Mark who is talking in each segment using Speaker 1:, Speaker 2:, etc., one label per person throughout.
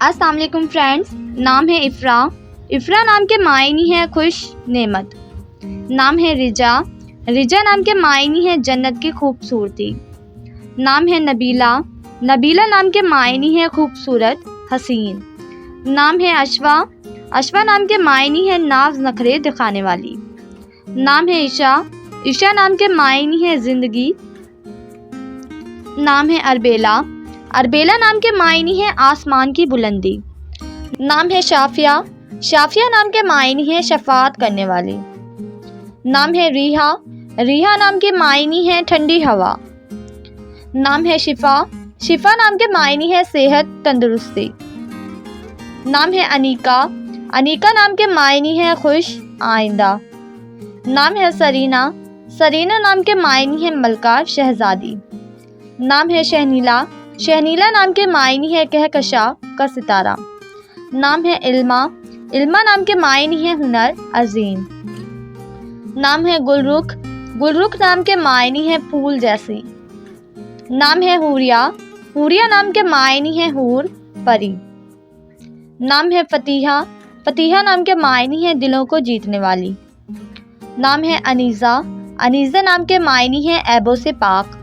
Speaker 1: अस्सलाम वालेकुम फ्रेंड्स, नाम है इफ़रा। इफ़रा नाम के मायनी है खुश नेमत। नाम है रिजा। रिजा नाम के मायनी है जन्नत की खूबसूरती। नाम है नबीला। नबीला नाम के मायनी है खूबसूरत हसीन। नाम है अशवा। अशवा नाम के मायनी है नाज नखरे दिखाने वाली। नाम है ईशा। ईशा नाम के मायनी है ज़िंदगी। नाम है अरबेला। अरबेला नाम के मायनी है आसमान की बुलंदी। नाम है शाफिया। शाफिया नाम के मायनी है शफात करने वाली। नाम है रीहा। रीहा नाम के मायनी है ठंडी हवा। नाम है शिफा। शिफा नाम के मायनी है सेहत तंदुरुस्ती। नाम है अनीका। अनीका नाम के मायनी है खुश आइंदा। नाम है सरीना। सरीना नाम के मायनी है मलका शहजादी। नाम है शहनीला। शहनीला नाम के मायनी है कहकशा का सितारा। नाम है इल्मा। इल्मा नाम के मायनी है हुनर अजीम। नाम है गुलरुख। गुलरुख नाम के मायनी है फूल जैसी। नाम है हूरिया। हूरिया नाम के मायनी है हूर परी। नाम है फतीहा। फतीहा नाम के मायनी है दिलों को जीतने वाली। नाम है अनीज़ा। अनीज़ा नाम के मायनी है ऐबों से पाक।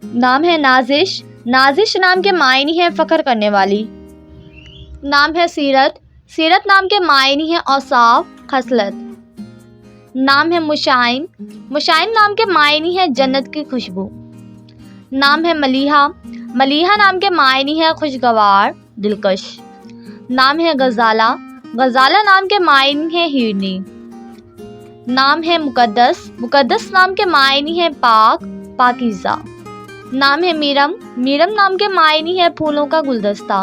Speaker 1: नाम है नाजिश। नाजिश नाम के मायनी है फ़ख्र करने वाली। नाम है सीरत। सीरत नाम के मायनी है औसाफ खसलत। नाम है मुशाइम। मुशाइम नाम के मायनी है जन्नत की खुशबू। नाम है मलीहा। मलीहा नाम के मायनी है खुशगवार दिलकश। नाम है गजाला। गजाला नाम के मायनी है हिरनी। नाम है मुकद्दस। मुकद्दस नाम के मायनी है पाक पाकीज़ा। नाम है मीरम। मीरम नाम के मायनी है फूलों का गुलदस्ता।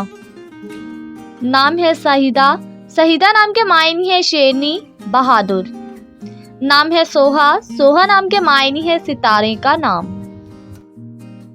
Speaker 1: नाम है सहीदा। सहीदा नाम के मायनी है शेरनी बहादुर। नाम है सोहा। सोहा नाम के मायनी है सितारे का नाम।